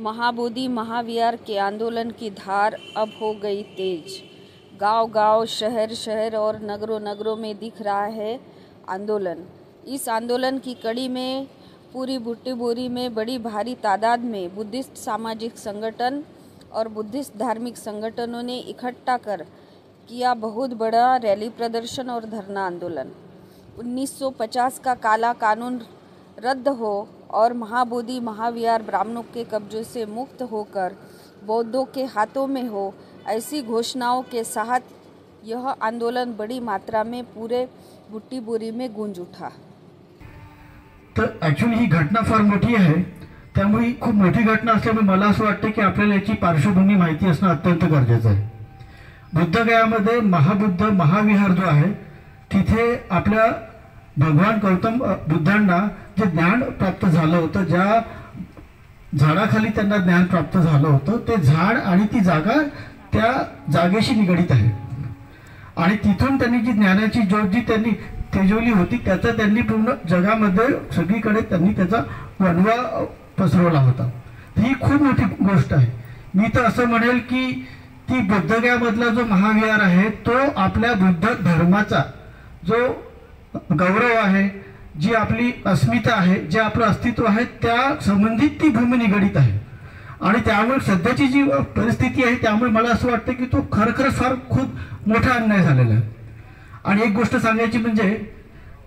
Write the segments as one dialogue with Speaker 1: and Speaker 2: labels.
Speaker 1: महाबोधि महाविहार के आंदोलन की धार अब हो गई तेज। गांव-गांव, शहर-शहर और नगरों-नगरों में दिख रहा है आंदोलन। इस आंदोलन की कड़ी में पूरी बुट्टीबोरी में बड़ी भारी तादाद में बुद्धिस्ट सामाजिक संगठन और बुद्धिस्ट धार्मिक संगठनों ने इकट्ठा कर किया बहुत बड़ा रैली, प्रदर्शन और धरना आंदोलन। 1950 का काला कानून रद्द हो और महाबोधि महाविहार ब्राह्मणों के कब्जे से मुक्त होकर बौद्धों के हाथों में हो, ऐसी घोषणाओं के साथ यह आंदोलन बड़ी मात्रा में पूरे बुट्टीबोरी में गूंज उठा।
Speaker 2: तर ॲक्च्युअली ही घटना फार मोठी आहे, त्यामुळे खूप मोठी घटना असल्यामुळे मला असं वाटतं की आपल्याला याची पार्श्वभूमी माहिती असणं अत्यंत गरजेचं आहे। बुद्धगयामध्ये महाबुद्ध महाविहार जो आहे तिथे आपल्या भगवान गौतम बुद्धांना जे ज्ञान प्राप्त झालं होतं, ज्या झाडाखाली त्यांना ज्ञान प्राप्त झालं होतं, ते झाड आणि ती जागा त्या जागेशी निगडित आहे आणि तिथून त्यांनी जी ज्ञानाची ज्योत जी त्यांनी तेजवली होती त्याचा त्यांनी पूर्ण जगामध्ये सगळीकडे त्यांनी त्याचा वणवा पसरवला होता। ही खूप मोठी गोष्ट आहे। मी तर असं म्हणेल की ती बुद्धगयामधला जो महाविहार आहे तो आपल्या बुद्ध धर्माचा जो गौरव आहे, जी आपली अस्मिता आहे, जे आपलं अस्तित्व आहे त्या संबंधित ती भूमी निगडित आहे आणि त्यामुळे सध्याची जी परिस्थिती आहे त्यामुळे मला असं वाटतं की तो खरखर फार खूप मोठा अन्याय झालेला आहे। आणि एक गोष्ट सांगायची म्हणजे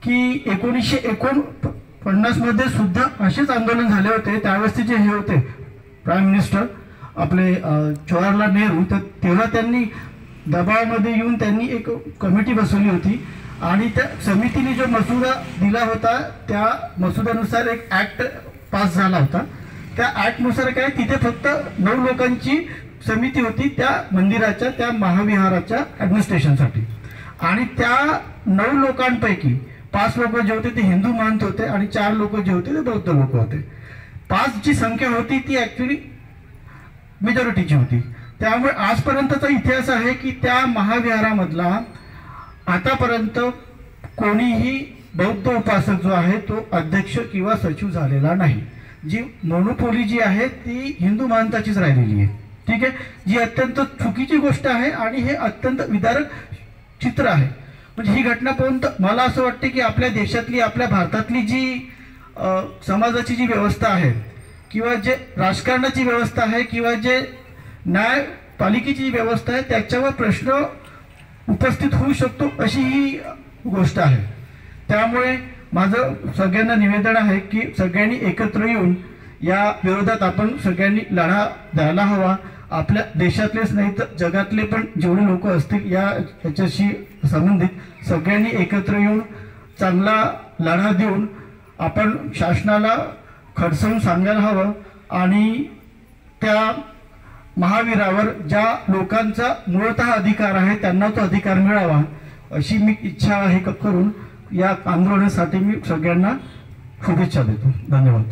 Speaker 2: की 1949 मध्ये सुद्धा असेच आंदोलन झाले होते। त्यावेळेस जे हे होते प्राईम मिनिस्टर आपले जवाहरलाल नेहरू, तर तेव्हा त्यांनी दबावामध्ये येऊन त्यांनी एक कमिटी बसवली होती आणि त्या समितीने जो मसुदा दिला होता त्या मसुद्यानुसार एक ॲक्ट पास झाला होता। त्या ॲक्टनुसार काय तिथे फक्त 9 लोकांची समिती होती त्या मंदिराच्या त्या महाविहाराच्या ॲडमिनिस्ट्रेशनसाठी आणि त्या 9 लोकांपैकी 5 लोक जे होते ते हिंदू महंत होते आणि 4 लोक जे होते ते बौद्ध लोक होते। 5 जी संख्या होती ती ॲक्च्युअली मेजॉरिटीची होती। त्यामुळे आजपर्यंतचा इतिहास आहे की त्या महाविहारामधला आतापर्यंत कोणीही बौद्ध उपासक जो आहे तो अध्यक्ष किंवा सचिव झालेला नाही। जी मोनोपोली जी आहे ती हिंदू महंताचीच राहिलेली आहे। ठीक आहे, जी अत्यंत चुकीची गोष्ट आहे आणि हे अत्यंत विदारक चित्र आहे। म्हणजे ही घटना पाहून मला असं वाटतं की आपल्या देशातली आपल्या भारतातली जी समाजाची जी व्यवस्था आहे किंवा जे राजकारणाची व्यवस्था आहे किंवा जे न्यायपालिकेची व्यवस्था आहे त्याच्यावर प्रश्न उपस्थित होऊ शकतो अशी ही गोष्ट आहे। त्यामुळे माझं सगळ्यांना निवेदन आहे की सगळ्यांनी एकत्र येऊन या विरोधात आपण सगळ्यांनी लढा द्यायला हवा। आपल्या देशातलेच नाही तर जगातले पण जेवढे लोक असतील याच्याशी संबंधित सगळ्यांनी एकत्र येऊन चांगला लढा देऊन आपण शासनाला खडसावून सांगायला हवं आणि त्या महावीरावर ज्या लोकांचा मूळतः अधिकार आहे त्यांना तो अधिकार मिळावा अशी मी इच्छा आहे करून या आंदोलनासाठी मी सगळ्यांना शुभेच्छा देतो। धन्यवाद।